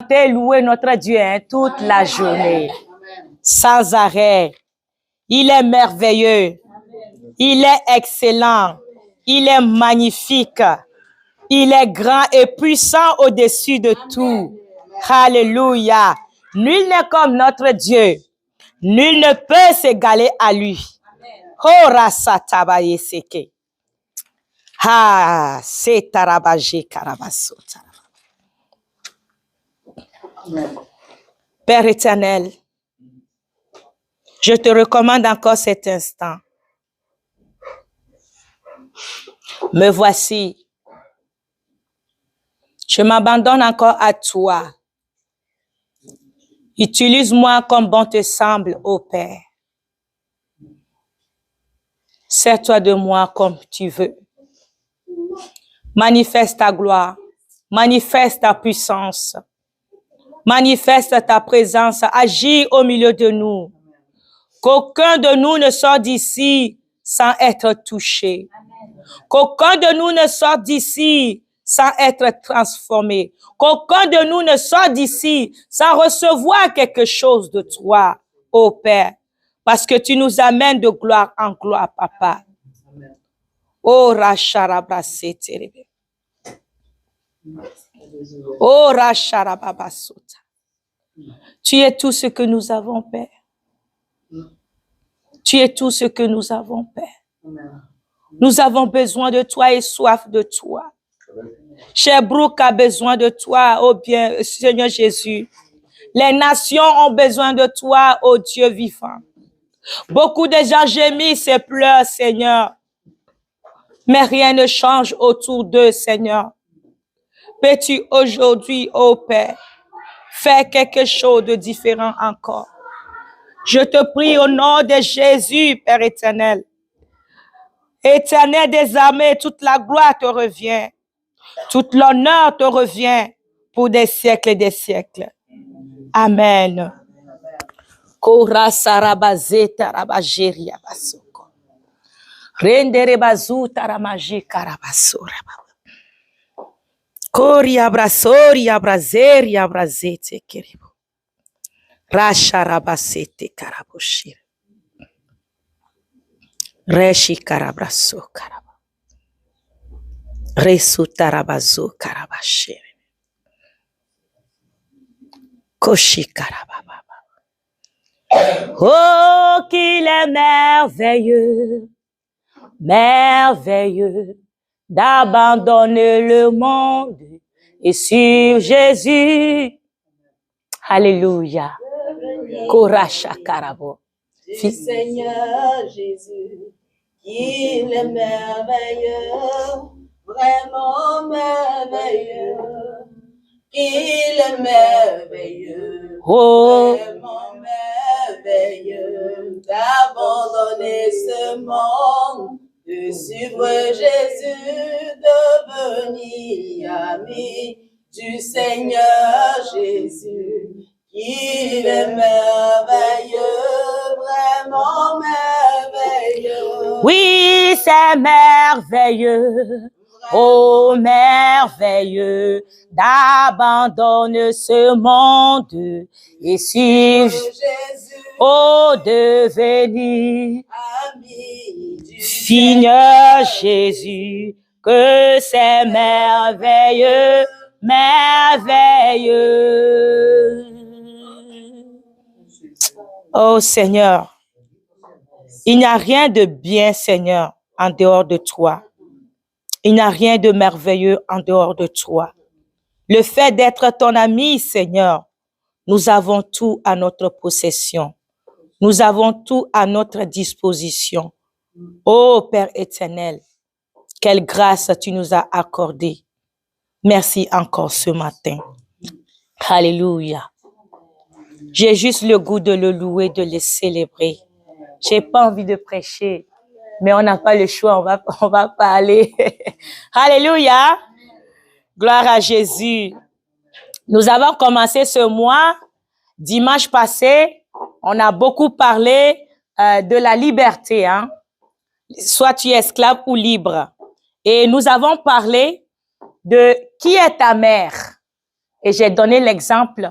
Louer notre Dieu toute la journée, sans arrêt. Il est merveilleux, il est excellent, il est magnifique, il est grand et puissant au-dessus de tout. Alléluia. Nul n'est comme notre Dieu, nul ne peut s'égaler à lui. Oh, rasa tabaye seke. Ah, c'est tarabaje karabaso. Père éternel, je te recommande encore cet instant. Me voici. Je m'abandonne encore à toi. Utilise-moi comme bon te semble, ô Père. Sers-toi de moi comme tu veux. Manifeste ta gloire, manifeste ta puissance, manifeste ta présence, agis au milieu de nous. Qu'aucun de nous ne sorte d'ici sans être touché. Qu'aucun de nous ne sorte d'ici sans être transformé. Qu'aucun de nous ne sorte d'ici sans recevoir quelque chose de toi, ô Père, parce que tu nous amènes de gloire en gloire, Papa. Oh, Racharabrasete. Oh, Racharababasota. Tu es tout ce que nous avons, Père. Tu es tout ce que nous avons, Père. Nous avons besoin de toi et soif de toi. Sherbrooke a besoin de toi, oh bien, Seigneur Jésus. Les nations ont besoin de toi, oh Dieu vivant. Beaucoup de gens gémissent et pleurent, Seigneur. Mais rien ne change autour d'eux, Seigneur. Peux-tu aujourd'hui, ô Père, faire quelque chose de différent encore? Je te prie au nom de Jésus, Père éternel. Éternel des armées, toute la gloire te revient. Tout l'honneur te revient pour des siècles et des siècles. Amen. Kora sarabazeta rabajeria basoko. Rendere bazuta ramaji karabasora. Kori abrasori abrazeri abrazete keribo. Rasha rabasete karabushir. Reshi karabraso karaba. Resuta rabazo karabashir. Koshi karababa. Oh, qu'il est merveilleux, merveilleux d'abandonner le monde et suivre Jésus. Alléluia. Koracha karabo. Du Seigneur Jésus, qu'il est merveilleux, vraiment merveilleux, qu'il est merveilleux, vraiment merveilleux, d'abandonner ce monde, de suivre Jésus, de venir ami du Seigneur Jésus. Il est merveilleux, vraiment merveilleux. Oui, c'est merveilleux, oh merveilleux, d'abandonner ce monde et suivre Jésus, oh devenir ami du Seigneur Jésus, que c'est merveilleux, merveilleux. Oh Seigneur, il n'y a rien de bien, Seigneur, en dehors de toi. Il n'y a rien de merveilleux en dehors de toi. Le fait d'être ton ami, Seigneur, nous avons tout à notre possession. Nous avons tout à notre disposition. Oh Père éternel, quelle grâce tu nous as accordée. Merci encore ce matin. Alléluia. J'ai juste le goût de le louer, de le célébrer. J'ai pas envie de prêcher, mais on n'a pas le choix, on va parler. Alléluia. Gloire à Jésus. Nous avons commencé ce mois, dimanche passé, on a beaucoup parlé de la liberté, hein. Soit tu es esclave ou libre. Et nous avons parlé de qui est ta mère. Et j'ai donné l'exemple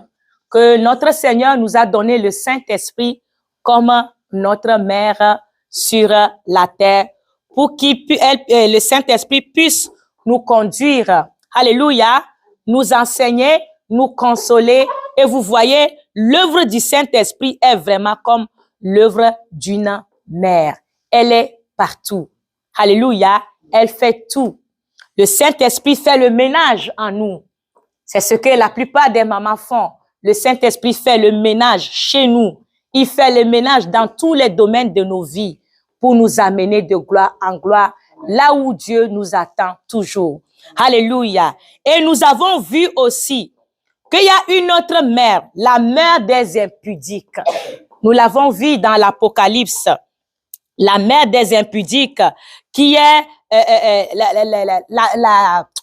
que notre Seigneur nous a donné le Saint-Esprit comme notre mère sur la terre pour le Saint-Esprit puisse nous conduire. Alléluia. Nous enseigner, nous consoler. Et vous voyez, l'œuvre du Saint-Esprit est vraiment comme l'œuvre d'une mère. Elle est partout. Alléluia. Elle fait tout. Le Saint-Esprit fait le ménage en nous. C'est ce que la plupart des mamans font. Le Saint-Esprit fait le ménage chez nous. Il fait le ménage dans tous les domaines de nos vies pour nous amener de gloire en gloire, là où Dieu nous attend toujours. Alléluia. Et nous avons vu aussi qu'il y a une autre mère, la mère des impudiques. Nous l'avons vu dans l'Apocalypse. La mère des impudiques qui est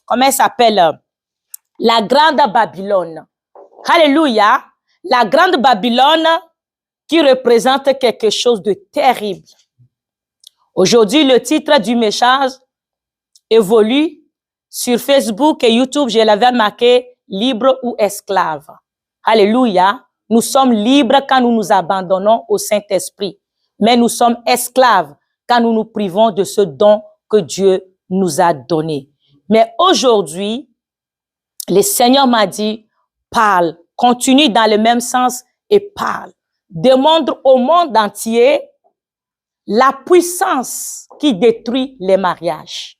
comment elle s'appelle? La grande Babylone. Alléluia. La grande Babylone qui représente quelque chose de terrible. Aujourd'hui, le titre du message évolue sur Facebook et YouTube. Je l'avais marqué « Libre ou esclave ». Alléluia. Nous sommes libres quand nous nous abandonnons au Saint-Esprit. Mais nous sommes esclaves quand nous nous privons de ce don que Dieu nous a donné. Mais aujourd'hui, le Seigneur m'a dit, parle, continue dans le même sens et parle. Demande au monde entier la puissance qui détruit les mariages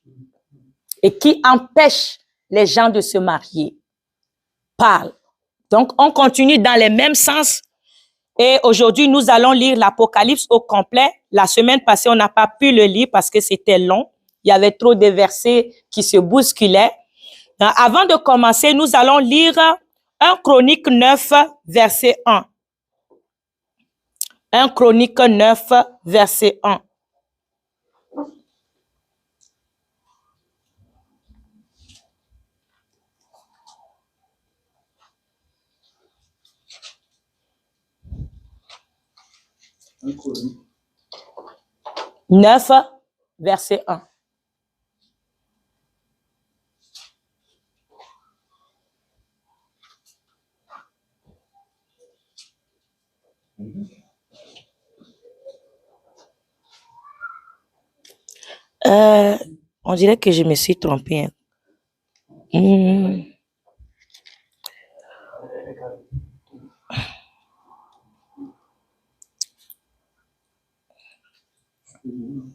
et qui empêche les gens de se marier. Parle. Donc, on continue dans le même sens. Et aujourd'hui, nous allons lire l'Apocalypse au complet. La semaine passée, on n'a pas pu le lire parce que c'était long. Il y avait trop de versets qui se bousculaient. Avant de commencer, nous allons lire 1 Chronique 9, verset 1. 1 Chronique 9, verset 1. Chronique 9, verset 1. On dirait que je me suis trompée.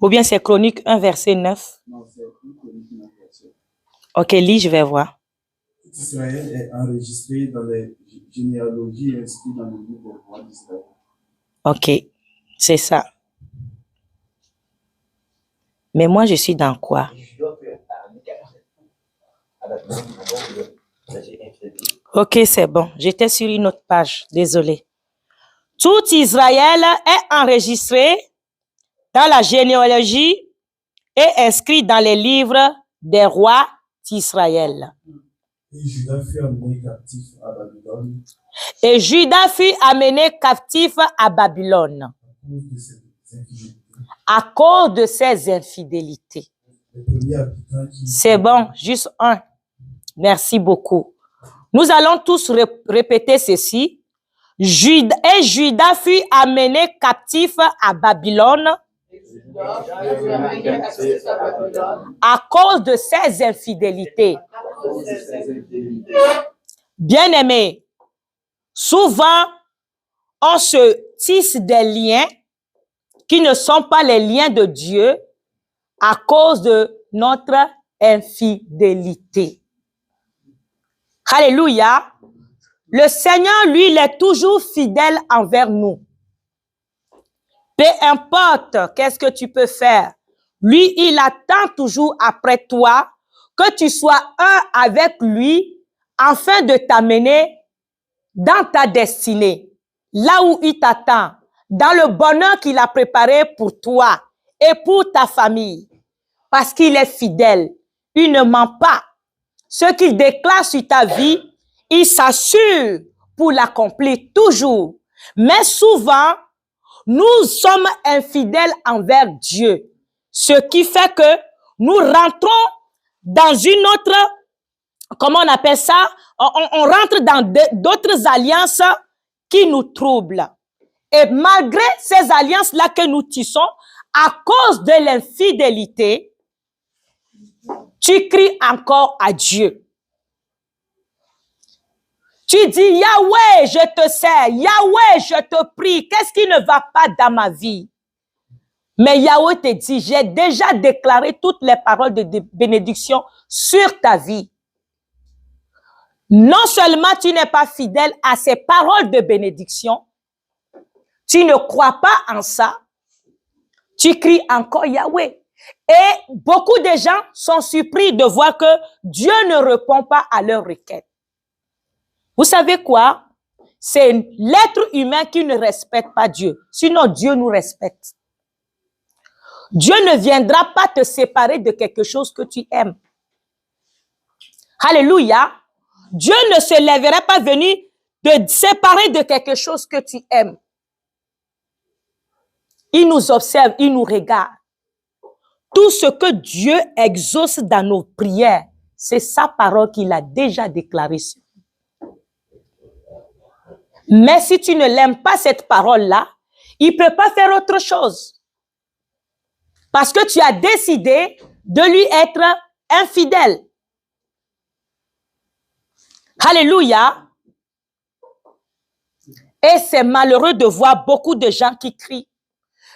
Ou bien c'est Chronique 1, verset 9. Non, c'est une chronique 9, verset. Ok, lis, je vais voir. Israël est enregistré dans les généalogies et inscrit dans le livre des rois d'Israël. Ok, c'est ça. Mais moi, je suis dans quoi? Ok, c'est bon. J'étais sur une autre page. Désolé. Tout Israël est enregistré dans la généalogie et inscrit dans les livres des rois d'Israël. Et Judas fut amené captif à Babylone Et Judas fut amené captif à Babylone à cause de ses infidélités. à cause de ses infidélités. Les premiers habitants qui C'est bon, juste un. Merci beaucoup. Nous allons tous répéter ceci. Judas fut amené captif à Babylone à cause de ses infidélités. Bien-aimés, souvent, on se tisse des liens qui ne sont pas les liens de Dieu à cause de notre infidélité. Alléluia. Le Seigneur, lui, il est toujours fidèle envers nous. Peu importe qu'est-ce que tu peux faire, lui, il attend toujours après toi que tu sois un avec lui afin de t'amener dans ta destinée, là où il t'attend, dans le bonheur qu'il a préparé pour toi et pour ta famille. Parce qu'il est fidèle, il ne ment pas. Ce qu'il déclare sur ta vie, il s'assure pour l'accomplir toujours. Mais souvent, nous sommes infidèles envers Dieu. Ce qui fait que nous rentrons dans une autre comment on appelle ça? On rentre dans d'autres alliances qui nous troublent. Et malgré ces alliances-là que nous tissons, à cause de l'infidélité, tu cries encore à Dieu. Tu dis, Yahweh, je te sers. Yahweh, je te prie. Qu'est-ce qui ne va pas dans ma vie? Mais Yahweh te dit, j'ai déjà déclaré toutes les paroles de bénédiction sur ta vie. Non seulement tu n'es pas fidèle à ces paroles de bénédiction, tu ne crois pas en ça, tu cries encore Yahweh. Et beaucoup de gens sont surpris de voir que Dieu ne répond pas à leurs requêtes. Vous savez quoi? C'est l'être humain qui ne respecte pas Dieu. Sinon, Dieu nous respecte. Dieu ne viendra pas te séparer de quelque chose que tu aimes. Alléluia. Dieu ne se lèverait pas venir te séparer de quelque chose que tu aimes. Il nous observe, il nous regarde. Tout ce que Dieu exauce dans nos prières, c'est sa parole qu'il a déjà déclarée sur nous. Mais si tu ne l'aimes pas, cette parole-là, il ne peut pas faire autre chose. Parce que tu as décidé de lui être infidèle. Alléluia. Et c'est malheureux de voir beaucoup de gens qui crient,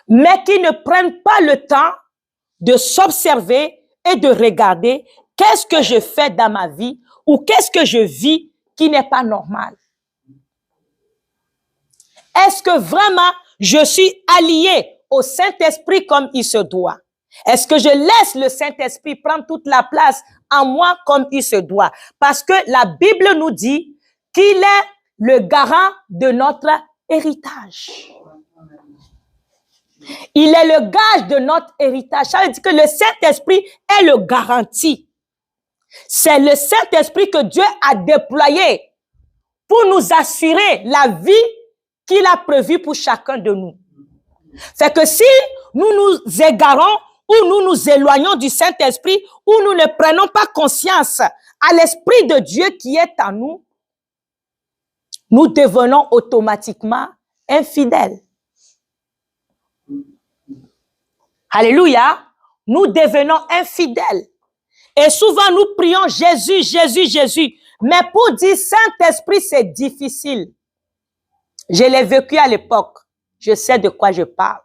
mais qui ne prennent pas le temps de s'observer et de regarder qu'est-ce que je fais dans ma vie ou qu'est-ce que je vis qui n'est pas normal. Est-ce que vraiment je suis allié au Saint-Esprit comme il se doit? Est-ce que je laisse le Saint-Esprit prendre toute la place en moi comme il se doit? Parce que la Bible nous dit qu'il est le garant de notre héritage. Il est le gage de notre héritage. Ça veut dire que le Saint-Esprit est le garanti. C'est le Saint-Esprit que Dieu a déployé pour nous assurer la vie qu'il a prévue pour chacun de nous. C'est que si nous nous égarons ou nous nous éloignons du Saint-Esprit ou nous ne prenons pas conscience à l'Esprit de Dieu qui est en nous, nous devenons automatiquement infidèles. Alléluia. Nous devenons infidèles. Et souvent, nous prions Jésus, Jésus, Jésus. Mais pour dire Saint-Esprit, c'est difficile. Je l'ai vécu à l'époque. Je sais de quoi je parle.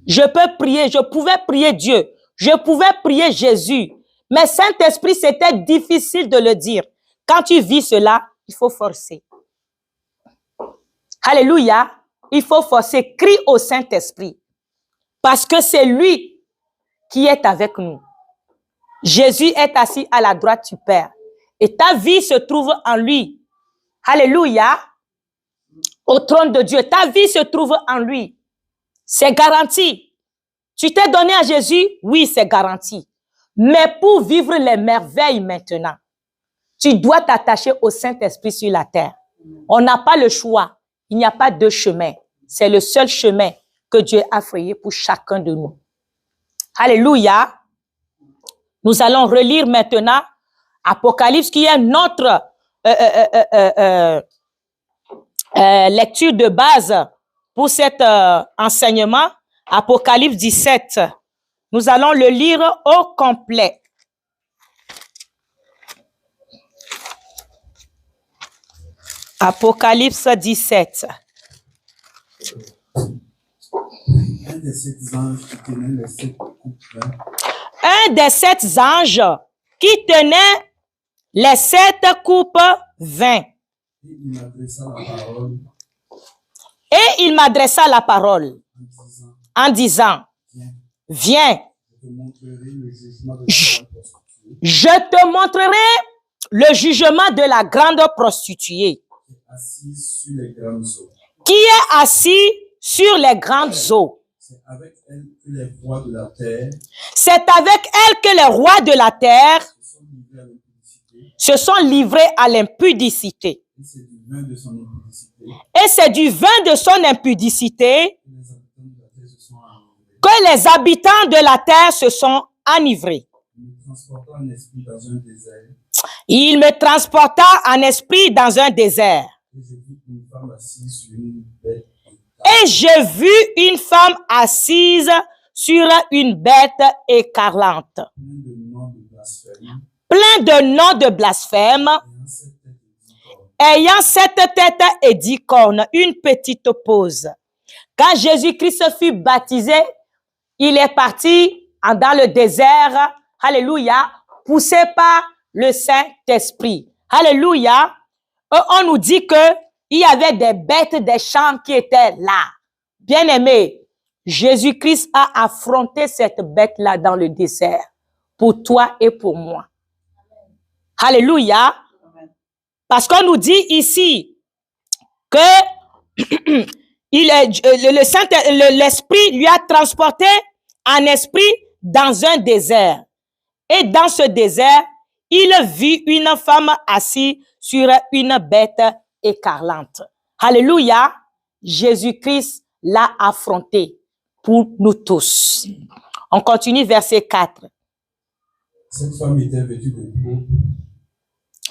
Je peux prier, je pouvais prier Dieu. Je pouvais prier Jésus. Mais Saint-Esprit, c'était difficile de le dire. Quand tu vis cela, il faut forcer. Alléluia. Il faut forcer. Crie au Saint-Esprit. Parce que c'est lui qui est avec nous. Jésus est assis à la droite du Père. Et ta vie se trouve en lui. Alléluia. Au trône de Dieu. Ta vie se trouve en lui. C'est garanti. Tu t'es donné à Jésus? Oui, c'est garanti. Mais pour vivre les merveilles maintenant, tu dois t'attacher au Saint-Esprit sur la terre. On n'a pas le choix. Il n'y a pas deux chemins. C'est le seul chemin que Dieu a frayé pour chacun de nous. Alléluia. Nous allons relire maintenant Apocalypse qui est notre lecture de base pour cet enseignement. Apocalypse 17. Nous allons le lire au complet. Apocalypse 17. Un des sept anges qui tenait les sept coupes vin. Un des sept anges qui tenait les sept coupes vin. Et il m'adressa la parole Et il m'adressa la parole en disant, viens, je te montrerai le jugement de la grande prostituée, je te montrerai le jugement de la grande prostituée assise sur les grandes eaux. qui est assis sur les grandes eaux. C'est avec elle que les rois de la terre C'est avec elle que les rois de la terre se sont livrés à l'impudicité. se sont livrés à l'impudicité. Et c'est du vin de son impudicité Et c'est du vin de son impudicité que les habitants de la terre se sont enivrés. que les habitants de la terre se sont enivrés. Me transportant en esprit dans un désert Il me transporta en esprit dans un désert. Et je vis une femme assise sur une bête Et j'ai vu une femme assise sur une bête écarlate, pleine de noms de blasphème, plein de noms de blasphème, ayant 7 têtes et 10 cornes. Une petite pause. Quand Jésus-Christ fut baptisé, il est parti dans le désert, alléluia, poussé par le Saint-Esprit. Alléluia. On nous dit que il y avait des bêtes des champs qui étaient là. Bien-aimé, Jésus-Christ a affronté cette bête-là dans le désert pour toi et pour moi. Alléluia. Parce qu'on nous dit ici que l'Esprit lui a transporté en esprit dans un désert. Et dans ce désert, il vit une femme assise sur une bête écarlate. Alléluia. Jésus-Christ l'a affronté pour nous tous. On continue verset 4. Cette femme était vêtue de pourpre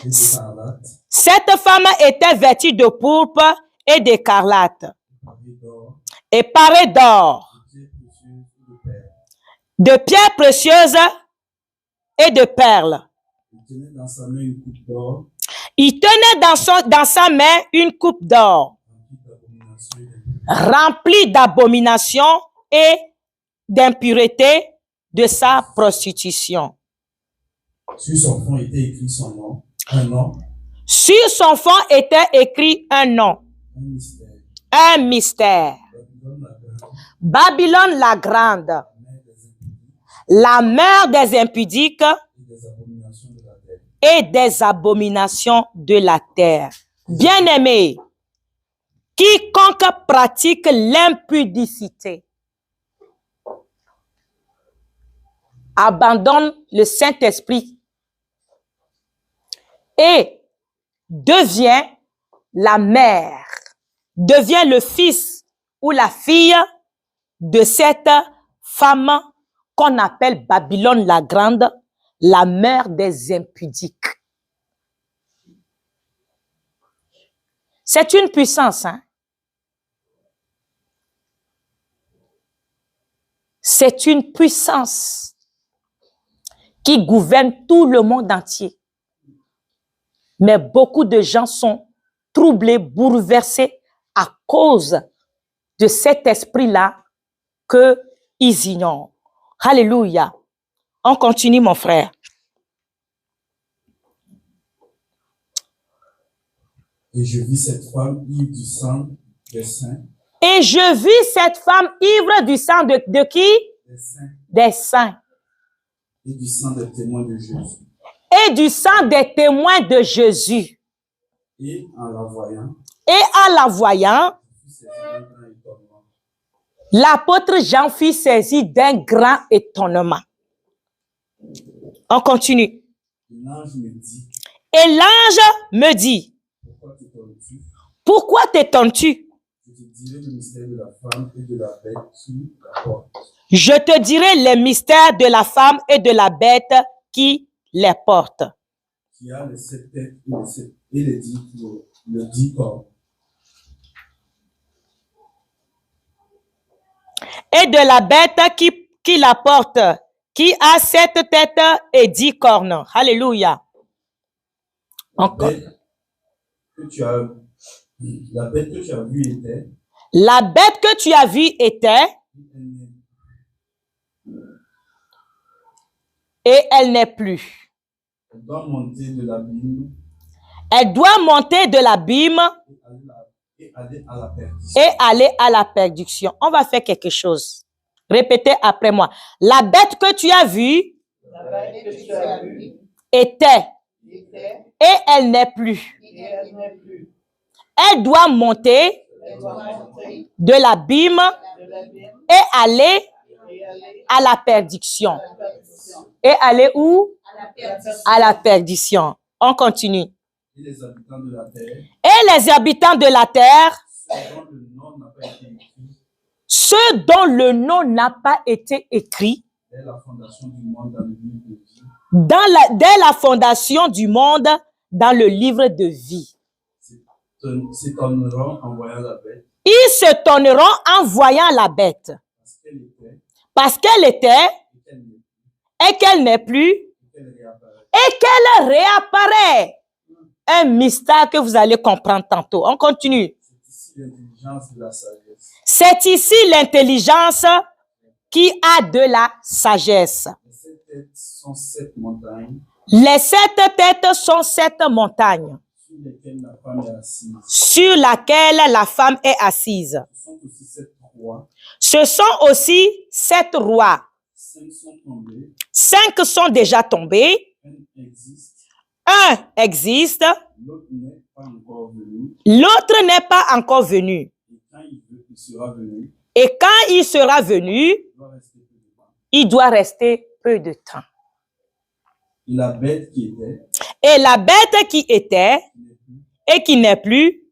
et d'écarlate, Cette femme était vêtue de pourpre et d'écarlate, parée d'or, et parée d'or, de pierres précieuses et de perles. de pierres précieuses et de perles. Il tenait dans sa main une coupe d'or, Il tenait dans sa main une coupe d'or, remplie d'abominations et d'impuretés de sa prostitution. Sur son front était écrit son nom, un nom, Sur son front était écrit un nom, un mystère. un mystère. Babylone la grande, Babylone la grande, la mère des impudiques la mère des impudiques et des abominations de la terre. et des abominations de la terre. Bien-aimé, quiconque pratique l'impudicité abandonne le Saint-Esprit et devient la mère, devient le fils ou la fille de cette femme qu'on appelle Babylone la grande, la mère des impudiques. C'est une puissance, hein? C'est une puissance qui gouverne tout le monde entier. Mais beaucoup de gens sont troublés, bouleversés à cause de cet esprit-là qu'ils ignorent. Alléluia. On continue, mon frère. Et je vis cette femme ivre du sang des saints. Et je vis cette femme ivre du sang de qui? Des saints. Des saints. Et du sang des témoins de Jésus. Et du sang des témoins de Jésus. Et en la voyant, l'apôtre Jean fut saisi d'un grand étonnement. On continue. l'ange me dit, Et l'ange me dit, pourquoi t'étonnes-tu? pourquoi t'étonnes-tu? Je te dirai le mystère de la femme et de la bête qui la porte. Je te dirai les mystères de la femme et de la bête qui les porte. Qui a les 7 têtes et les 10 corps. Et de la bête qui la porte, qui a 7 têtes et 10 cornes. Alléluia. Encore. La bête que tu as vue était, La bête que tu as vue était, et elle n'est plus. elle doit monter de l'abîme Elle doit monter de l'abîme et aller à la perdition. et aller à la perdition. On va faire quelque chose. Répétez après moi. La bête que tu as vue était, et elle n'est plus. Elle doit monter de l'abîme et aller à la perdition. Et aller où? À la perdition. On continue. Et les habitants de la terre, Et les habitants de la terre, ceux dont le nom n'a pas été écrit ceux dont le nom n'a pas été écrit dès la fondation du monde dans le livre de vie, dès la fondation du monde dans le livre de vie. S'étonneront en voyant la bête. Ils s'étonneront en voyant la bête. Parce qu'elle était et qu'elle n'est plus et qu'elle réapparaît. Un mystère que vous allez comprendre tantôt. On continue. C'est ici l'intelligence qui a de la sagesse. Les 7 têtes sont 7 montagnes sur laquelle la femme est assise. Ce sont aussi 7 rois. 5 sont déjà tombés. Un existe. L'autre n'est pas encore venu. Et quand il sera venu, il doit rester peu de temps. Et la bête qui était et qui n'est plus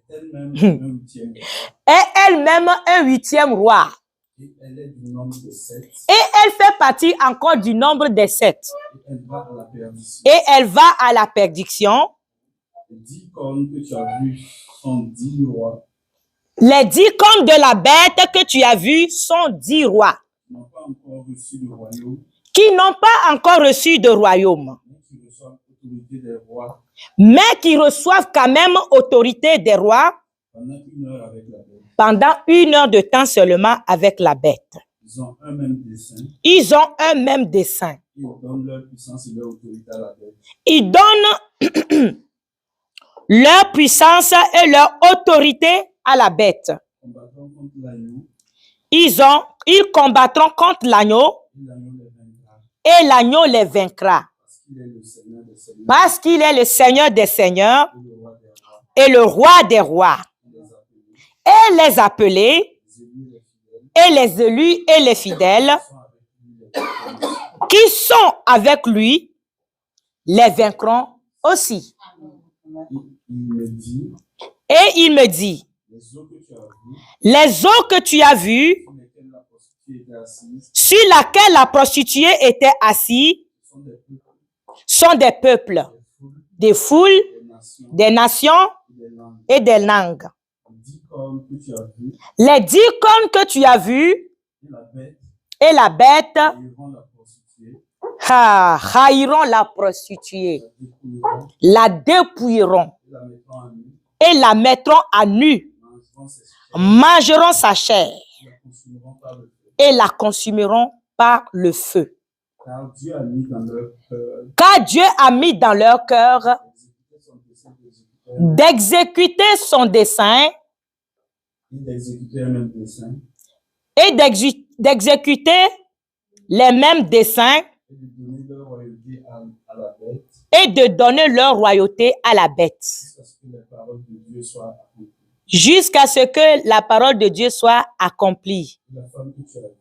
est elle-même un huitième roi. est elle-même un 8e roi. Et elle est du nombre de 7. Et elle fait partie encore du nombre des 7. Et elle va à la perdition. Et elle va à la perdition. Les 10 cornes que tu as vues sont 10 rois. Les 10 cornes de la bête que tu as vues sont 10 rois. Qui n'ont pas encore reçu le royaume. Qui n'ont pas encore reçu de royaume. Mais qui reçoivent l'autorité des rois. Mais qui reçoivent quand même autorité des rois. Pendant 1 heure avec la bête. Pendant 1 heure de temps seulement avec la bête. Ils ont un même dessein. Ils ont un même dessein. Ils donnent leur puissance et leur autorité à la bête. Ils donnent leur puissance et leur autorité à la bête. Combattront contre l'agneau. Ils combattront contre l'agneau Et l'agneau les vaincra. et l'agneau les vaincra. Parce qu'il est le Seigneur des seigneurs. Parce qu'il est le Seigneur des seigneurs Et le roi des rois. et le roi des rois. Et Et les appelés, et les élus et les fidèles qui sont avec lui, les vaincront aussi. Il me dit, Et il me dit, les eaux que tu as vues, les eaux que tu as vues, sur lesquelles la prostituée était assise, sur laquelle la prostituée était assise, sont des peuples, des foules, des nations, des nations et des langues. et des langues. Les 10 cornes que tu as vues, Les 10 cornes que tu as vues et la bête, et la bête haïront la prostituée, la dépouilleront la mettront à nu, et la mettront à nu, mangeront sa chair et la consumeront par le feu. car Dieu a mis dans leur cœur Car Dieu a mis dans leur cœur d'exécuter son dessein et d'exécuter un même dessein et d'exécuter les mêmes desseins et de donner leur royauté à la bête, et de donner leur royauté à la bête jusqu'à ce que la parole de Dieu soit accomplie. jusqu'à ce que la parole de Dieu soit accomplie. La femme que tu as vue,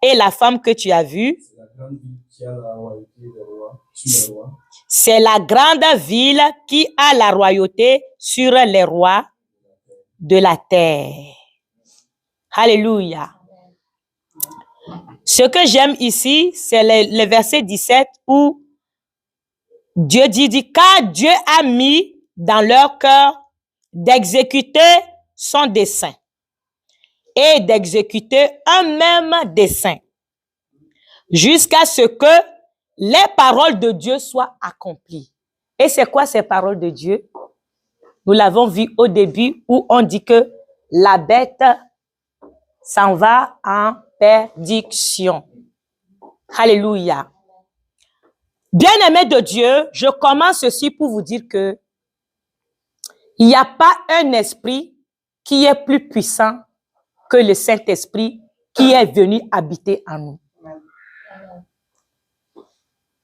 Et la femme que tu as vue, c'est la grande ville qui a la royauté des rois, sur les rois. c'est la grande ville qui a la royauté sur les rois de la terre. Alléluia. Ce que j'aime ici, c'est le verset 17 où Dieu dit, car Dieu a mis dans leur cœur d'exécuter son dessein et d'exécuter un même dessein jusqu'à ce que les paroles de Dieu soient accomplies. Et c'est quoi ces paroles de Dieu? Nous l'avons vu au début où on dit que la bête s'en va en perdition. Alléluia. Bien-aimés de Dieu, je commence ceci pour vous dire que il n'y a pas un esprit qui est plus puissant que le Saint-Esprit qui est venu habiter en nous.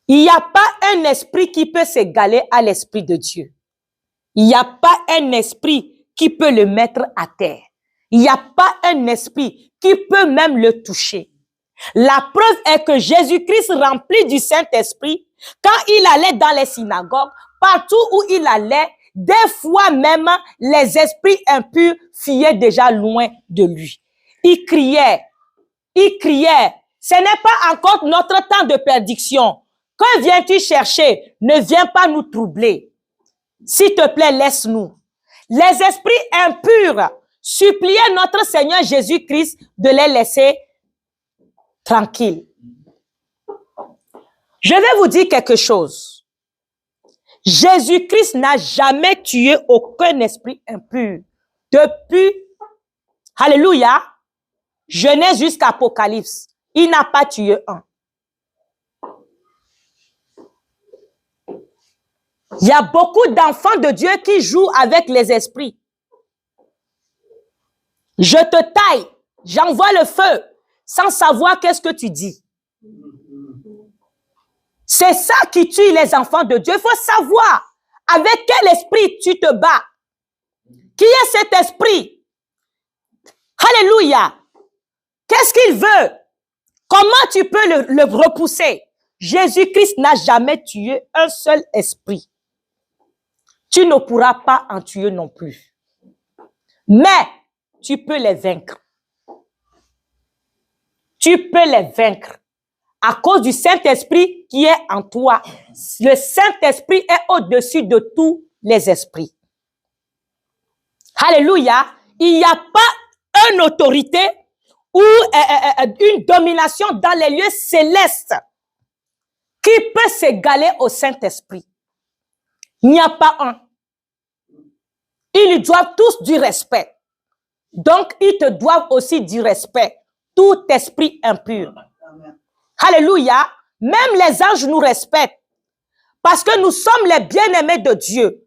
Il n'y a pas un esprit qui peut s'égaler à l'Esprit de Dieu. Il n'y a pas un esprit qui peut le mettre à terre. Il n'y a pas un esprit qui peut même le toucher. La preuve est que Jésus-Christ, rempli du Saint-Esprit, quand il allait dans les synagogues, partout où il allait, des fois même, les esprits impurs fuyaient déjà loin de lui. Il criait. Ce n'est pas encore notre temps de perdition. Que viens-tu chercher? Ne viens pas nous troubler. S'il te plaît, laisse-nous. Les esprits impurs suppliaient notre Seigneur Jésus-Christ de les laisser tranquilles. Je vais vous dire quelque chose. Jésus-Christ n'a jamais tué aucun esprit impur. Depuis, alléluia, Genèse jusqu'à Apocalypse, il n'a pas tué un. Il y a beaucoup d'enfants de Dieu qui jouent avec les esprits. Je te taille, j'envoie le feu, sans savoir qu'est-ce que tu dis. C'est ça qui tue les enfants de Dieu. Il faut savoir avec quel esprit tu te bats. Qui est cet esprit? Alléluia. Qu'est-ce qu'il veut? Comment tu peux le repousser? Jésus-Christ n'a jamais tué un seul esprit. Tu ne pourras pas en tuer non plus. Mais tu peux les vaincre. Tu peux les vaincre. À cause du Saint-Esprit qui est en toi. Le Saint-Esprit est au-dessus de tous les esprits. Alléluia. Il n'y a pas une autorité ou une domination dans les lieux célestes qui peut s'égaler au Saint-Esprit. Il n'y a pas un. Ils lui doivent tous du respect. Donc, ils te doivent aussi du respect. Tout esprit impur. Amen. Alléluia. Même les anges nous respectent. Parce que nous sommes les bien-aimés de Dieu.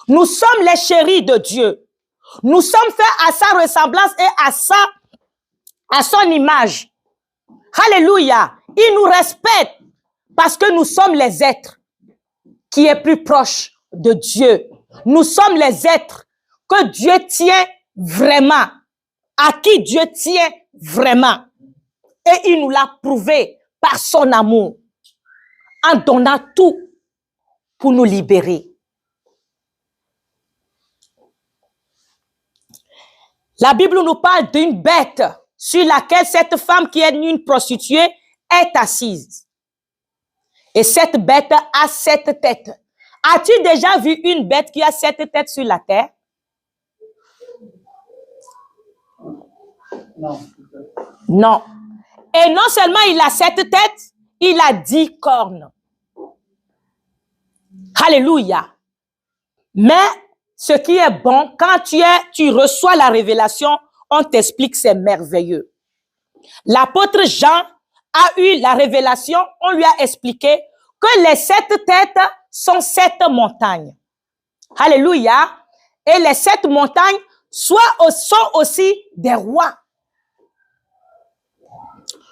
Nous sommes les chéris de Dieu. Nous sommes faits à sa ressemblance et à son image. Alléluia. Ils nous respectent parce que nous sommes les êtres qui est plus proche de Dieu. Nous sommes les êtres que Dieu tient vraiment, à qui Dieu tient vraiment. Et il nous l'a prouvé par son amour, en donnant tout pour nous libérer. La Bible nous parle d'une bête sur laquelle cette femme qui est une prostituée est assise. Et cette bête a 7 têtes. As-tu déjà vu une bête qui a 7 têtes sur la terre? Non. Non. Et non seulement il a 7 têtes, il a 10 cornes. Alléluia. Mais ce qui est bon, quand tu reçois la révélation, on t'explique, c'est merveilleux. L'apôtre Jean a eu la révélation, on lui a expliqué que les 7 têtes sont 7 montagnes. Alléluia. Et les 7 montagnes sont aussi des rois.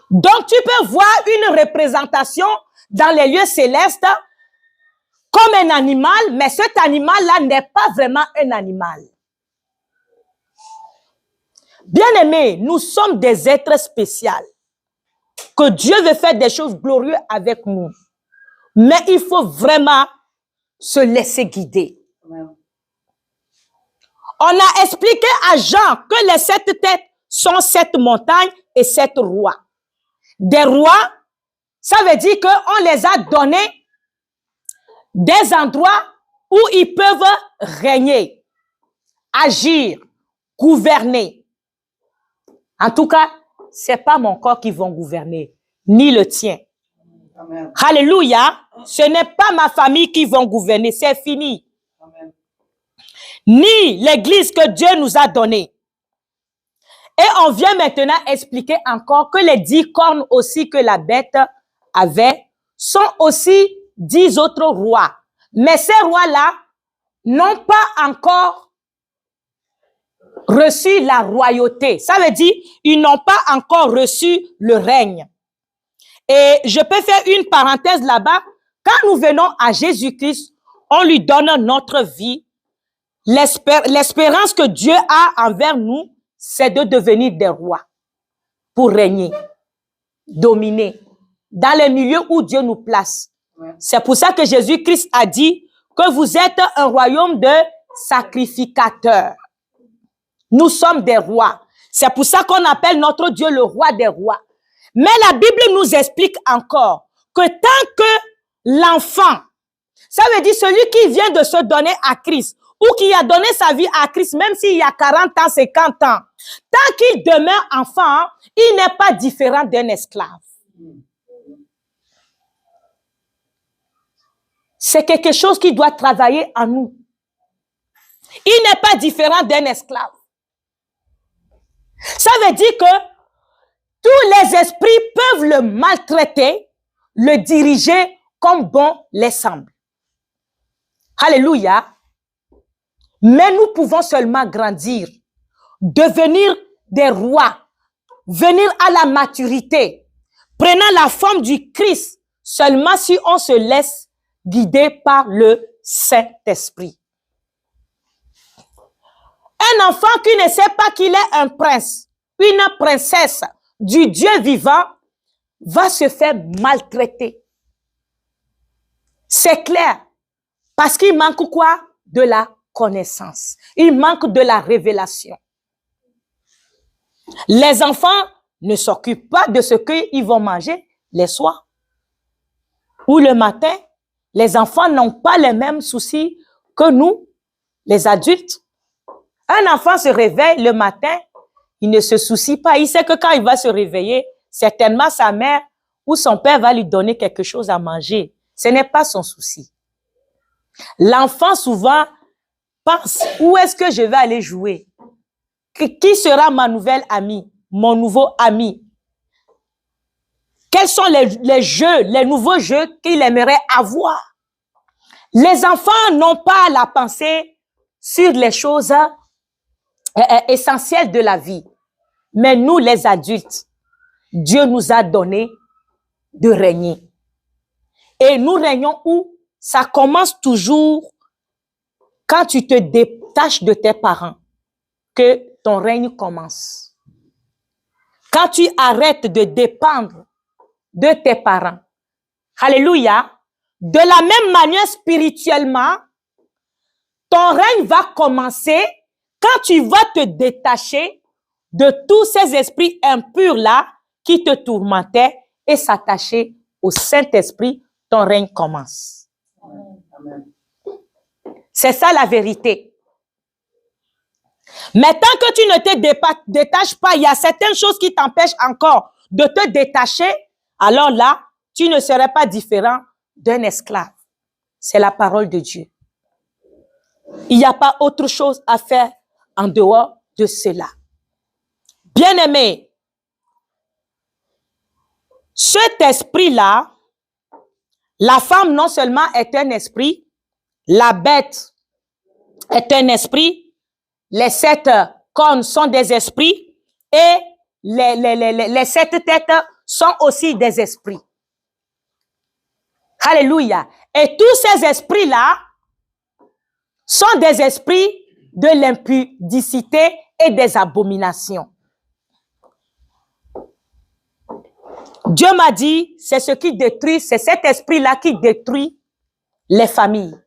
Donc, tu peux voir une représentation dans les lieux célestes comme un animal, mais cet animal-là n'est pas vraiment un animal. Bien-aimés, nous sommes des êtres spéciaux. Que Dieu veut faire des choses glorieuses avec nous. Mais il faut vraiment se laisser guider. Amen. On a expliqué à Jean que les 7 têtes sont 7 montagnes et 7 rois. Des rois, ça veut dire qu'on les a donnés des endroits où ils peuvent régner, agir, gouverner. En tout cas, c'est pas mon corps qui va gouverner, ni le tien. Amen. Alléluia. Ce n'est pas ma famille qui va gouverner, c'est fini. Amen. Ni l'église que Dieu nous a donnée. Et on vient maintenant expliquer encore que les 10 cornes aussi que la bête avait sont aussi 10 autres rois. Mais ces rois-là n'ont pas encore reçu la royauté. Ça veut dire, ils n'ont pas encore reçu le règne. Et je peux faire une parenthèse là-bas. Quand nous venons à Jésus-Christ, on lui donne notre vie. L'espérance que Dieu a envers nous, c'est de devenir des rois pour régner, dominer dans les milieux où Dieu nous place. C'est pour ça que Jésus-Christ a dit que vous êtes un royaume de sacrificateurs. Nous sommes des rois. C'est pour ça qu'on appelle notre Dieu le roi des rois. Mais la Bible nous explique encore que tant que l'enfant, ça veut dire celui qui vient de se donner à Christ ou qui a donné sa vie à Christ, même s'il y a 40 ans, 50 ans, tant qu'il demeure enfant, il n'est pas différent d'un esclave. C'est quelque chose qui doit travailler en nous. Il n'est pas différent d'un esclave. Ça veut dire que tous les esprits peuvent le maltraiter, le diriger comme bon les semble. Alléluia. Mais nous pouvons seulement grandir, devenir des rois, venir à la maturité, prenant la forme du Christ, seulement si on se laisse guider par le Saint-Esprit. Un enfant qui ne sait pas qu'il est un prince, une princesse du Dieu vivant, va se faire maltraiter. C'est clair. Parce qu'il manque quoi? De la connaissance. Il manque de la révélation. Les enfants ne s'occupent pas de ce qu'ils vont manger les soirs ou le matin. Les enfants n'ont pas les mêmes soucis que nous, les adultes. Un enfant se réveille le matin, il ne se soucie pas. Il sait que quand il va se réveiller, certainement sa mère ou son père va lui donner quelque chose à manger. Ce n'est pas son souci. L'enfant souvent pense, où est-ce que je vais aller jouer? Qui sera ma nouvelle amie, mon nouveau ami? Quels sont les jeux, les nouveaux jeux qu'il aimerait avoir? Les enfants n'ont pas la pensée sur les choses essentielles de la vie. Mais nous, les adultes, Dieu nous a donné de régner. Et nous régnons où? Ça commence toujours quand tu te détaches de tes parents, que ton règne commence. Quand tu arrêtes de dépendre de tes parents. Alléluia. De la même manière, spirituellement, ton règne va commencer quand tu vas te détacher de tous ces esprits impurs-là qui te tourmentaient et s'attacher au Saint-Esprit, ton règne commence. C'est ça la vérité. Mais tant que tu ne te détaches pas, il y a certaines choses qui t'empêchent encore de te détacher, alors là, tu ne serais pas différent d'un esclave. C'est la parole de Dieu. Il n'y a pas autre chose à faire en dehors de cela. Bien-aimé, cet esprit-là, la femme non seulement est un esprit, la bête est un esprit, les 7 cornes sont des esprits et les 7 têtes sont aussi des esprits. Alléluia. Et tous ces esprits-là sont des esprits de l'impudicité et des abominations. Dieu m'a dit, c'est ce qui détruit, c'est cet esprit-là qui détruit les familles,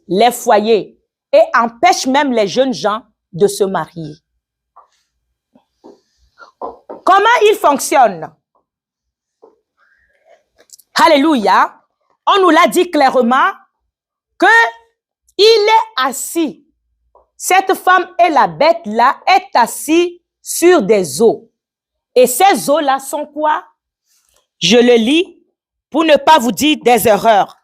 les foyers et empêche même les jeunes gens de se marier. Comment il fonctionne? Alléluia. On nous l'a dit clairement que il est assis. Cette femme et la bête-là est assis sur des eaux. Et ces eaux-là sont quoi? Je le lis pour ne pas vous dire des erreurs.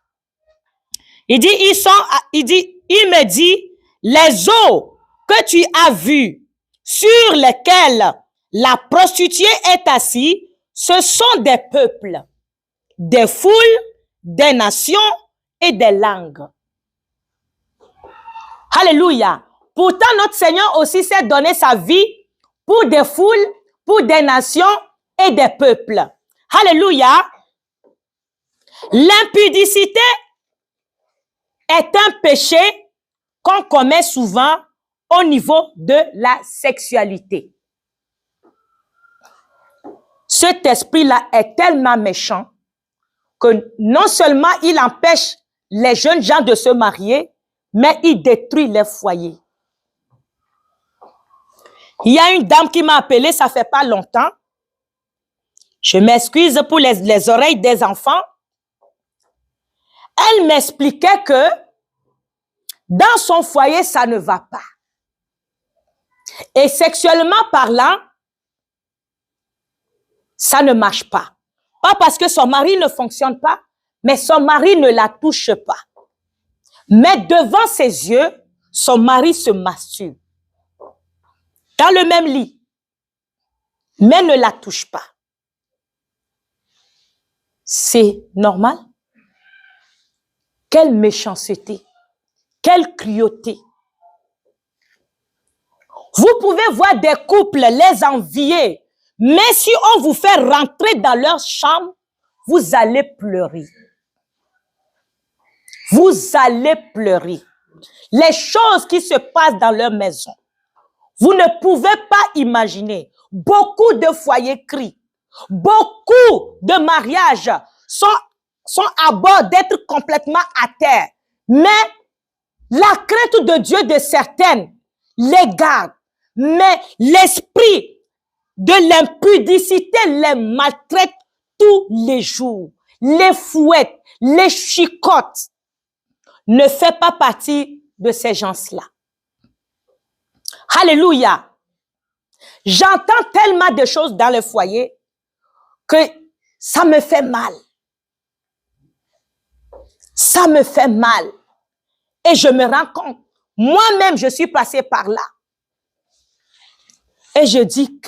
Il dit, il me dit, les eaux que tu as vues sur lesquelles la prostituée est assise, ce sont des peuples, des foules, des nations et des langues. Alléluia. Pourtant, notre Seigneur aussi s'est donné sa vie pour des foules, pour des nations et des peuples. Alléluia. L'impudicité est un péché qu'on commet souvent au niveau de la sexualité. Cet esprit-là est tellement méchant que non seulement il empêche les jeunes gens de se marier, mais il détruit les foyers. Il y a une dame qui m'a appelé, ça fait pas longtemps. Je m'excuse pour les oreilles des enfants. elle m'expliquait que dans son foyer, ça ne va pas. Et sexuellement parlant, ça ne marche pas. Pas parce que son mari ne fonctionne pas, mais son mari ne la touche pas. Mais devant ses yeux, son mari se masturbe. Dans le même lit. Mais ne la touche pas. C'est normal? Quelle méchanceté. Quelle cruauté. Vous pouvez voir des couples les envier, mais si on vous fait rentrer dans leur chambre, vous allez pleurer. Vous allez pleurer. Les choses qui se passent dans leur maison, vous ne pouvez pas imaginer. Beaucoup de foyers crient. Beaucoup de mariages sont à bord d'être complètement à terre. Mais la crainte de Dieu de certaines les garde. Mais l'esprit de l'impudicité les maltraite tous les jours. Les fouette, les chicote. Ne fait pas partie de ces gens-là. Alléluia. J'entends tellement de choses dans le foyer que ça me fait mal. Ça me fait mal. Et je me rends compte, moi-même, je suis passée par là. Et je dis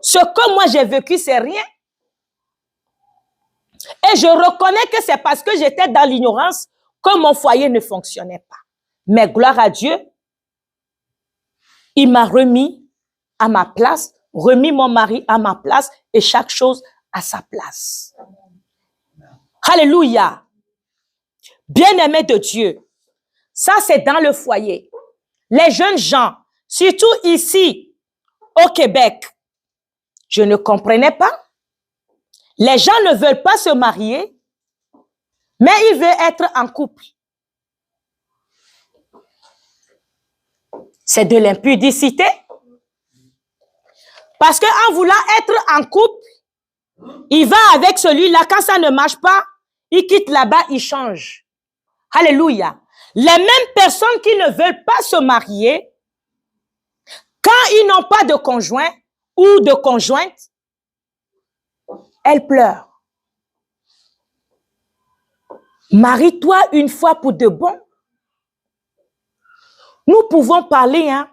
ce que moi j'ai vécu, c'est rien. Et je reconnais que c'est parce que j'étais dans l'ignorance que mon foyer ne fonctionnait pas. Mais gloire à Dieu, il m'a remis à ma place, remis mon mari à ma place et chaque chose à sa place. Alléluia. Bien-aimé de Dieu, ça c'est dans le foyer. Les jeunes gens, surtout ici au Québec, je ne comprenais pas. Les gens ne veulent pas se marier, mais ils veulent être en couple. C'est de l'impudicité. Parce qu'en voulant être en couple, il va avec celui-là. Quand ça ne marche pas, il quitte là-bas, il change. Alléluia. Les mêmes personnes qui ne veulent pas se marier, quand ils n'ont pas de conjoint ou de conjointe, elles pleurent. Marie-toi une fois pour de bon. Nous pouvons parler, hein,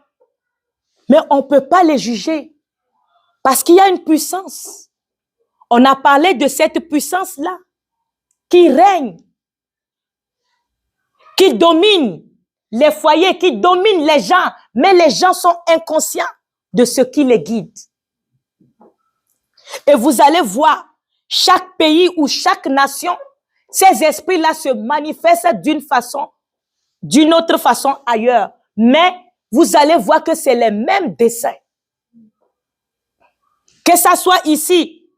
mais on ne peut pas les juger. Parce qu'il y a une puissance. On a parlé de cette puissance-là qui règne, qui domine les foyers, qui domine les gens, mais les gens sont inconscients de ce qui les guide. Et vous allez voir, chaque pays ou chaque nation, ces esprits-là se manifestent d'une autre façon ailleurs. Mais vous allez voir que c'est les mêmes desseins. Que ça soit ici,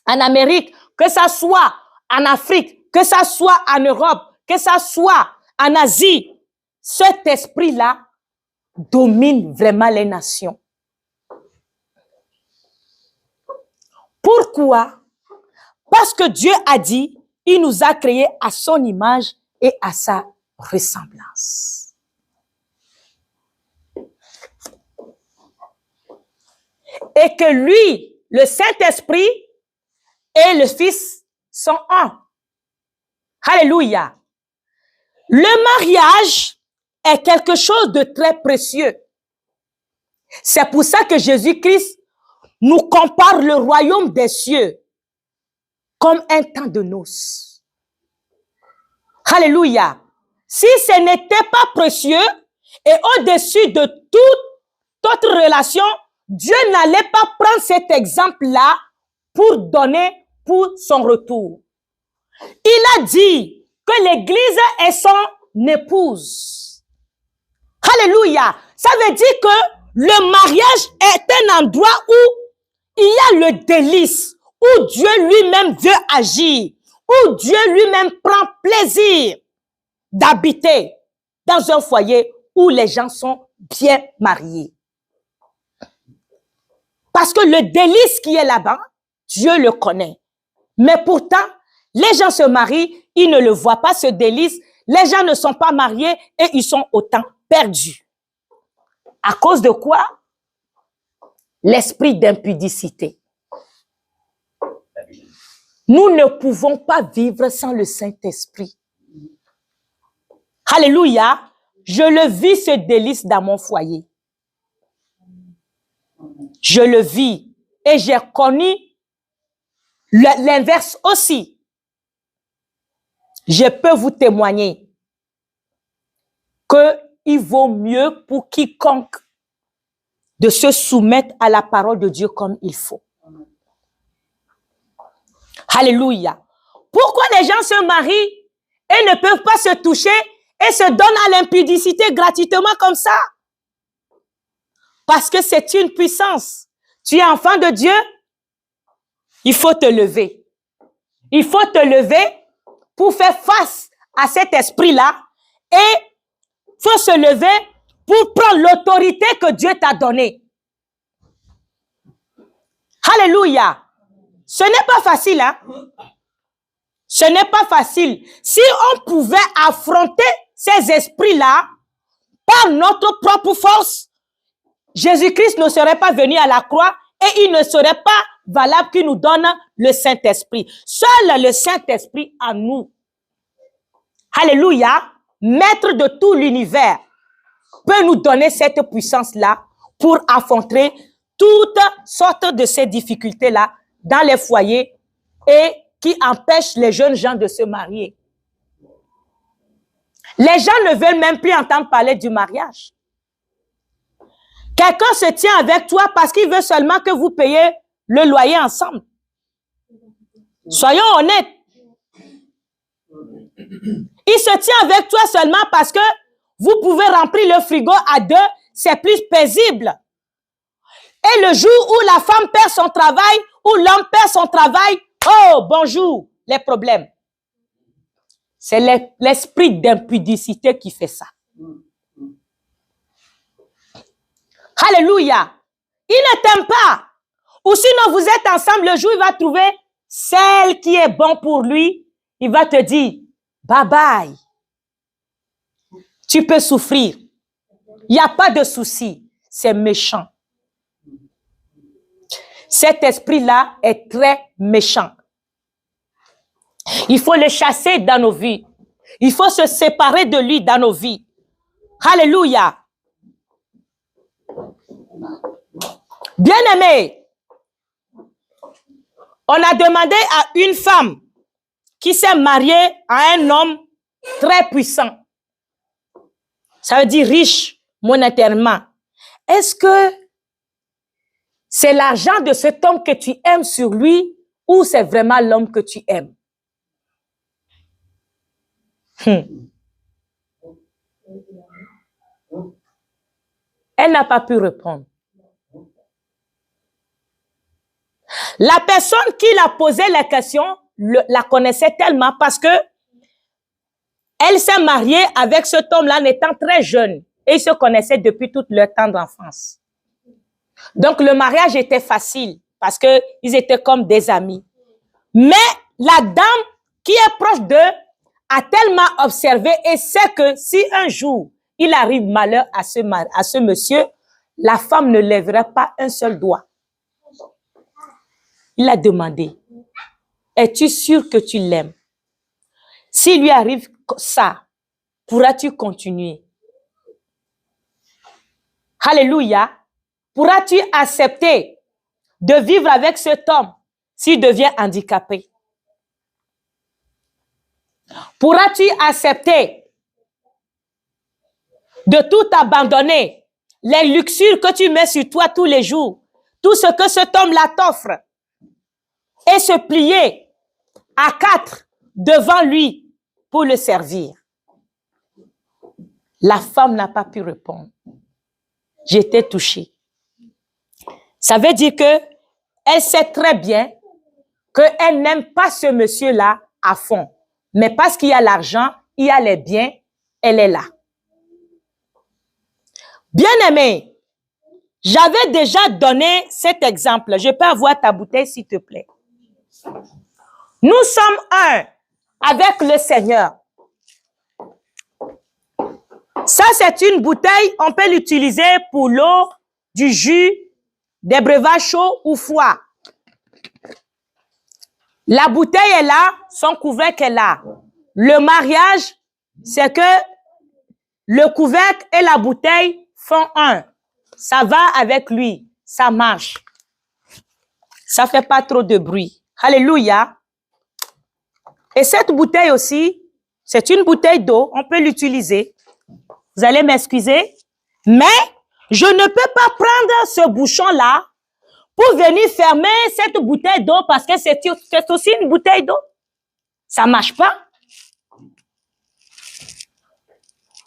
en Amérique, que ça soit en Afrique, que ça soit en Europe, que ça soit en Asie, cet esprit-là domine vraiment les nations. Pourquoi? Parce que Dieu a dit, il nous a créés à son image et à sa ressemblance. Et que lui, le Saint-Esprit et le Fils sont un. Alléluia. Le mariage est quelque chose de très précieux. C'est pour ça que Jésus-Christ nous compare le royaume des cieux comme un temps de noces. Alléluia. Si ce n'était pas précieux et au-dessus de toute autre relation, Dieu n'allait pas prendre cet exemple-là pour donner pour son retour. Il a dit que l'Église est son épouse. Alléluia. Ça veut dire que le mariage est un endroit où il y a le délice, où Dieu lui-même veut agir, où Dieu lui-même prend plaisir d'habiter dans un foyer où les gens sont bien mariés. Parce que le délice qui est là-bas, Dieu le connaît. Mais pourtant, les gens se marient, ils ne le voient pas, se délice. Les gens ne sont pas mariés et ils sont autant perdus. À cause de quoi? L'esprit d'impudicité. Nous ne pouvons pas vivre sans le Saint-Esprit. Alléluia. Je le vis, ce délice dans mon foyer. Je le vis. Et j'ai connu l'inverse aussi. Je peux vous témoigner qu'il vaut mieux pour quiconque de se soumettre à la parole de Dieu comme il faut. Alléluia. Pourquoi les gens se marient et ne peuvent pas se toucher et se donnent à l'impudicité gratuitement comme ça? Parce que c'est une puissance. Tu es enfant de Dieu, il faut te lever. Il faut te lever pour faire face à cet esprit-là et il faut se lever pour prendre l'autorité que Dieu t'a donnée. Alléluia. Ce n'est pas facile, hein? Ce n'est pas facile. Si on pouvait affronter ces esprits-là par notre propre force, Jésus-Christ ne serait pas venu à la croix et il ne serait pas valable qu'il nous donne le Saint-Esprit. Seul le Saint-Esprit en nous, alléluia, maître de tout l'univers, peut nous donner cette puissance-là pour affronter toutes sortes de ces difficultés-là dans les foyers et qui empêchent les jeunes gens de se marier. Les gens ne veulent même plus entendre parler du mariage. Quelqu'un se tient avec toi parce qu'il veut seulement que vous payiez le loyer ensemble. Soyons honnêtes. Il se tient avec toi seulement parce que vous pouvez remplir le frigo à deux, c'est plus paisible. Et le jour où la femme perd son travail, où l'homme perd son travail, oh, bonjour, les problèmes. C'est l'esprit d'impudicité qui fait ça. Alléluia. Il ne t'aime pas. Ou sinon, vous êtes ensemble, le jour, il va trouver celle qui est bon pour lui. Il va te dire, bye bye. Tu peux souffrir. Il n'y a pas de souci. C'est méchant. Cet esprit-là est très méchant. Il faut le chasser dans nos vies. Il faut se séparer de lui dans nos vies. Alléluia. Bien-aimé, on a demandé à une femme qui s'est mariée à un homme très puissant. Ça veut dire riche monétairement. Est-ce que c'est l'argent de cet homme que tu aimes sur lui ou c'est vraiment l'homme que tu aimes? Elle n'a pas pu répondre. La personne qui l'a posé la question la connaissait tellement parce que elle s'est mariée avec cet homme-là en étant très jeune et ils se connaissaient depuis tout leur temps d'enfance. Donc le mariage était facile parce que ils étaient comme des amis. Mais la dame qui est proche d'eux a tellement observé et sait que si un jour il arrive malheur à ce monsieur, la femme ne lèverait pas un seul doigt. Il a demandé, es-tu sûr que tu l'aimes? S'il lui arrive ça, pourras-tu continuer? Alléluia. Pourras-tu accepter de vivre avec cet homme s'il devient handicapé? Pourras-tu accepter de tout abandonner, les luxures que tu mets sur toi tous les jours, tout ce que cet homme-là t'offre, et se plier à quatre devant lui pour le servir? La femme n'a pas pu répondre. J'étais touchée. Ça veut dire que elle sait très bien qu'elle n'aime pas ce monsieur-là à fond. Mais parce qu'il y a l'argent, il y a les biens, elle est là. Bien-aimé, j'avais déjà donné cet exemple. Je peux avoir ta bouteille, s'il te plaît. Nous sommes un avec le Seigneur. Ça, c'est une bouteille, on peut l'utiliser pour l'eau, du jus, des breuvages chauds ou froids. La bouteille est là, son couvercle est là. Le mariage, c'est que le couvercle et la bouteille font un. Ça va avec lui, ça marche. Ça fait pas trop de bruit. Alléluia. Et cette bouteille aussi, c'est une bouteille d'eau, on peut l'utiliser. Vous allez m'excuser, mais je ne peux pas prendre ce bouchon-là pour venir fermer cette bouteille d'eau parce que c'est aussi une bouteille d'eau. Ça ne marche pas.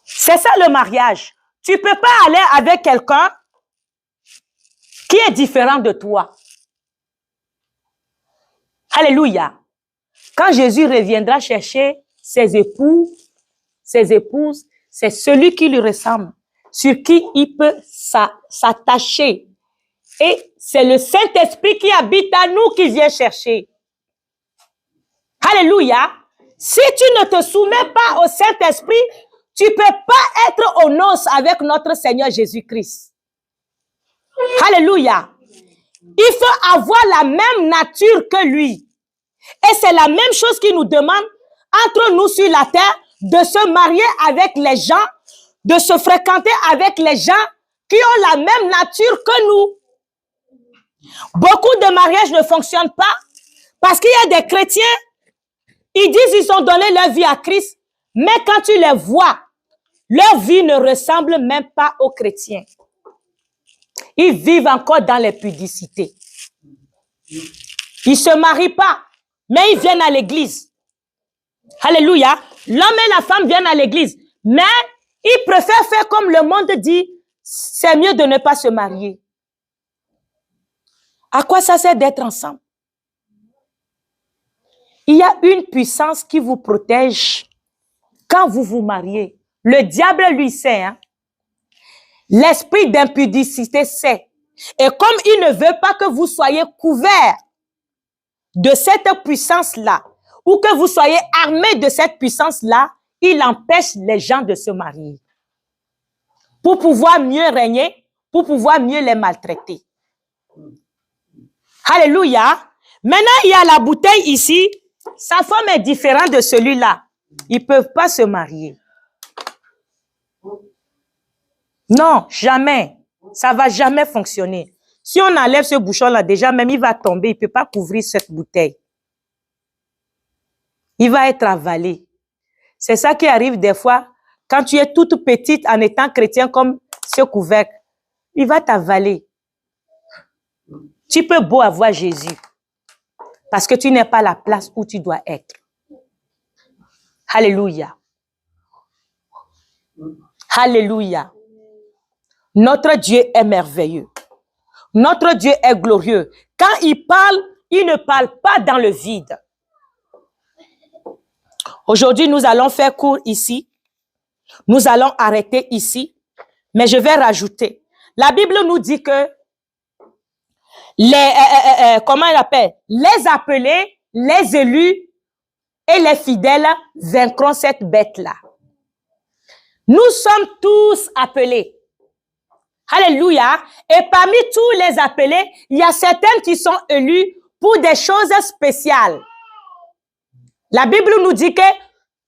C'est ça le mariage. Tu ne peux pas aller avec quelqu'un qui est différent de toi. Alléluia. Quand Jésus reviendra chercher ses époux, ses épouses, c'est celui qui lui ressemble, sur qui il peut s'attacher. Et c'est le Saint-Esprit qui habite à nous qui vient chercher. Alléluia. Si tu ne te soumets pas au Saint-Esprit, tu ne peux pas être aux noces avec notre Seigneur Jésus-Christ. Alléluia. Il faut avoir la même nature que lui. Et c'est la même chose qu'il nous demande entre nous sur la terre, de se marier avec les gens, de se fréquenter avec les gens qui ont la même nature que nous. Beaucoup de mariages ne fonctionnent pas parce qu'il y a des chrétiens, ils disent qu'ils ont donné leur vie à Christ, mais quand tu les vois, leur vie ne ressemble même pas aux chrétiens. Ils vivent encore dans les pudicités. Ils ne se marient pas, mais ils viennent à l'église. Alléluia. L'homme et la femme viennent à l'église, mais ils préfèrent faire comme le monde dit, c'est mieux de ne pas se marier. À quoi ça sert d'être ensemble? Il y a une puissance qui vous protège quand vous vous mariez. Le diable lui sait, hein? L'esprit d'impudicité sait. Et comme il ne veut pas que vous soyez couverts de cette puissance-là, ou que vous soyez armés de cette puissance-là, il empêche les gens de se marier. Pour pouvoir mieux régner, pour pouvoir mieux les maltraiter. Alléluia. Maintenant, il y a la bouteille ici. Sa forme est différente de celui-là. Ils ne peuvent pas se marier. Non, jamais. Ça ne va jamais fonctionner. Si on enlève ce bouchon-là, déjà même, il va tomber. Il ne peut pas couvrir cette bouteille. Il va être avalé. C'est ça qui arrive des fois. Quand tu es toute petite en étant chrétien comme ce couvercle, il va t'avaler. Tu peux beau avoir Jésus parce que tu n'es pas à la place où tu dois être. Alléluia. Alléluia. Notre Dieu est merveilleux. Notre Dieu est glorieux. Quand il parle, il ne parle pas dans le vide. Aujourd'hui, nous allons faire court ici. Nous allons arrêter ici. Mais je vais rajouter. La Bible nous dit que comment il appelle? Les appelés, les élus et les fidèles vaincront cette bête-là. Nous sommes tous appelés. Alléluia. Et parmi tous les appelés, il y a certains qui sont élus pour des choses spéciales. La Bible nous dit que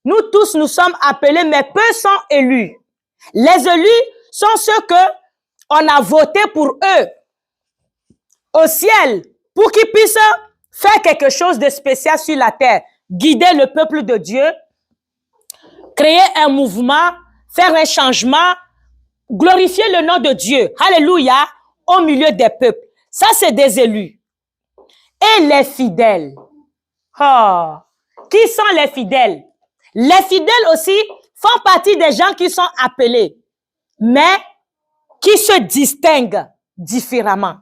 nous tous, nous sommes appelés, mais peu sont élus. Les élus sont ceux que on a voté pour eux au ciel pour qu'ils puissent faire quelque chose de spécial sur la terre, guider le peuple de Dieu, créer un mouvement, faire un changement, glorifier le nom de Dieu. Alléluia, au milieu des peuples. Ça, c'est des élus. Et les fidèles. Oh, qui sont les fidèles? Les fidèles aussi font partie des gens qui sont appelés, mais qui se distinguent différemment.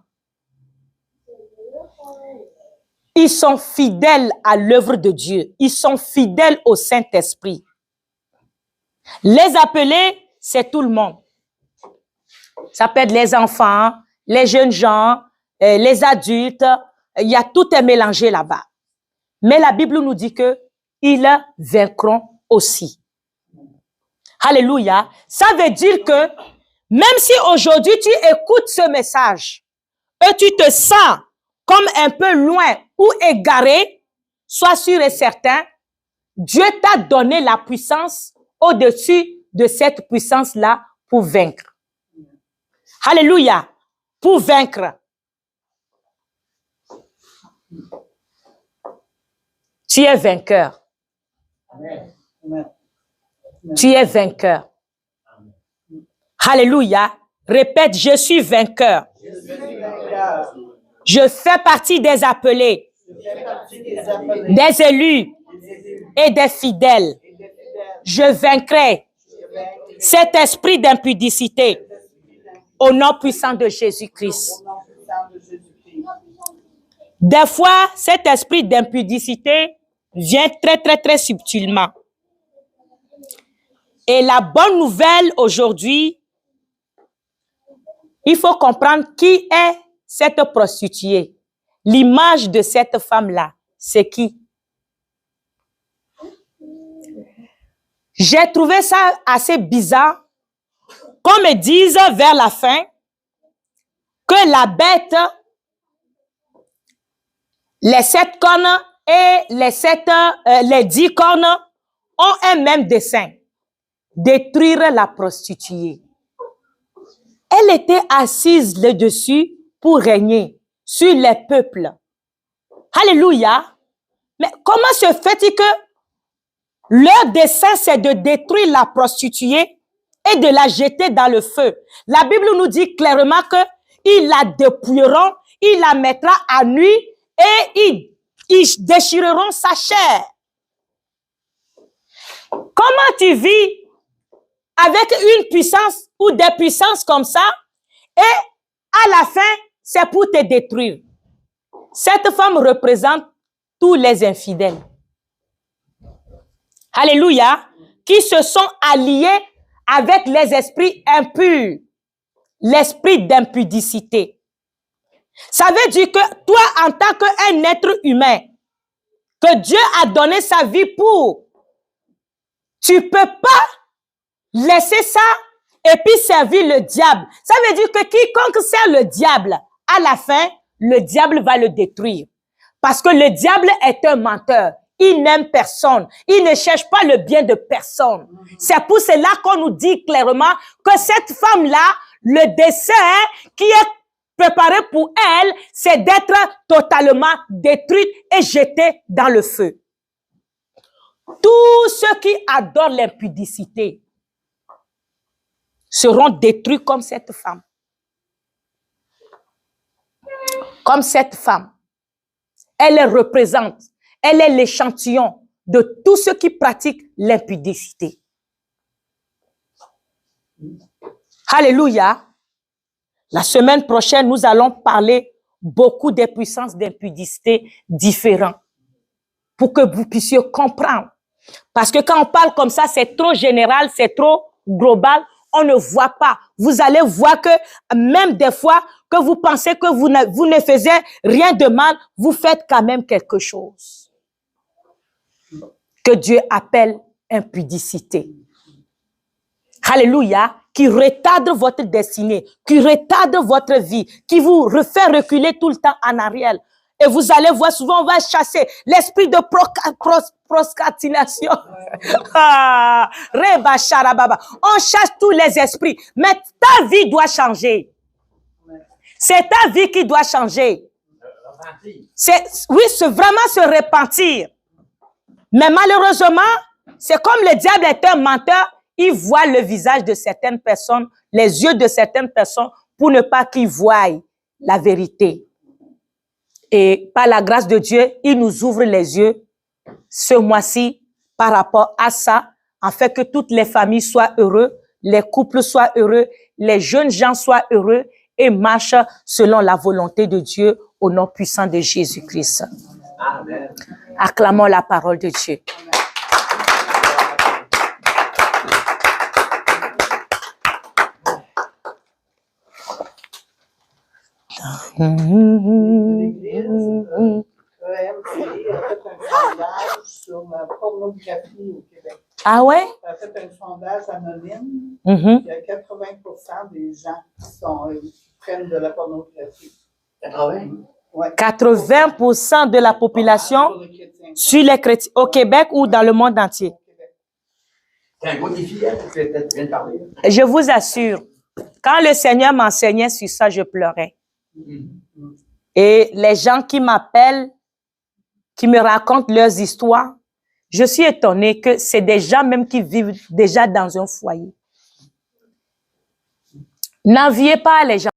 Ils sont fidèles à l'œuvre de Dieu. Ils sont fidèles au Saint-Esprit. Les appelés, c'est tout le monde. Ça peut être les enfants, les jeunes gens, les adultes. Il y a tout est mélangé là-bas. mais la Bible nous dit que ils vaincront aussi. Alléluia. Ça veut dire que même si aujourd'hui tu écoutes ce message et tu te sens comme un peu loin ou égaré, sois sûr et certain, Dieu t'a donné la puissance au-dessus de cette puissance-là pour vaincre. Alléluia. Pour vaincre. Tu es vainqueur. Tu es vainqueur. Alléluia. Répète, je suis vainqueur. Je fais partie des appelés, des élus et des fidèles. Je vaincrai cet esprit d'impudicité au nom puissant de Jésus-Christ. Des fois, cet esprit d'impudicité vient très subtilement. Et la bonne nouvelle aujourd'hui, il faut comprendre qui est cette prostituée. L'image de cette femme-là, c'est qui? J'ai trouvé ça assez bizarre qu'on me dise vers la fin que la bête, les 7 cornes et les 10 cornes ont un même dessein, détruire la prostituée. Elle était assise là-dessus pour régner sur les peuples. Alléluia. Mais comment se fait-il que leur dessein, c'est de détruire la prostituée et de la jeter dans le feu? La Bible nous dit clairement que ils la dépouilleront, ils la mettront à nu et ils déchireront sa chair. Comment tu vis avec une puissance ou des puissances comme ça et à la fin, c'est pour te détruire? Cette femme représente tous les infidèles. Alléluia. Qui se sont alliés avec les esprits impurs. L'esprit d'impudicité. Ça veut dire que toi, en tant qu'un être humain, que Dieu a donné sa vie pour, tu peux pas laisser ça et puis servir le diable. Ça veut dire que quiconque sert le diable, à la fin, le diable va le détruire. Parce que le diable est un menteur. Il n'aime personne. Il ne cherche pas le bien de personne. C'est pour cela qu'on nous dit clairement que cette femme-là, le dessein qui est préparé pour elle, c'est d'être totalement détruite et jetée dans le feu. Tous ceux qui adorent l'impudicité seront détruits comme cette femme. Comme cette femme. Elle représente, elle est l'échantillon de tous ceux qui pratiquent l'impudicité. Alléluia. La semaine prochaine, nous allons parler beaucoup des puissances d'impudicité différentes pour que vous puissiez comprendre. Parce que quand on parle comme ça, c'est trop général, c'est trop global, on ne voit pas. Vous allez voir que même des fois que vous pensez que vous ne faisiez rien de mal, vous faites quand même quelque chose que Dieu appelle impudicité. Alléluia. Qui retarde votre destinée, qui retarde votre vie, qui vous fait reculer tout le temps en arrière. Et vous allez voir, souvent on va chasser l'esprit de procrastination. On chasse tous les esprits. Mais ta vie doit changer. C'est ta vie qui doit changer. Oui, c'est vraiment se repentir. Mais malheureusement, c'est comme le diable est un menteur. Il voit le visage de certaines personnes, les yeux de certaines personnes, pour ne pas qu'ils voient la vérité. Et par la grâce de Dieu, il nous ouvre les yeux ce mois-ci par rapport à ça, afin que toutes les familles soient heureuses, les couples soient heureux, les jeunes gens soient heureux et marchent selon la volonté de Dieu au nom puissant de Jésus-Christ. Amen. Acclamons la parole de Dieu. sur la pornographie au Québec. Ah ouais? Elle a fait un sondage anonyme. Mhm. Il y a 80% des gens qui prennent de la pornographie. 80. Ouais. 80% de la population Sur les chrétiens. sur les chrétiens au Québec ou dans le monde entier. Au Québec. C'est un gros défi, hein, que tu viens de parler. Je vous assure, quand le Seigneur m'enseignait sur ça, je pleurais. Et les gens qui m'appellent, qui me racontent leurs histoires, je suis étonnée que c'est des gens même qui vivent déjà dans un foyer. N'enviez pas les gens.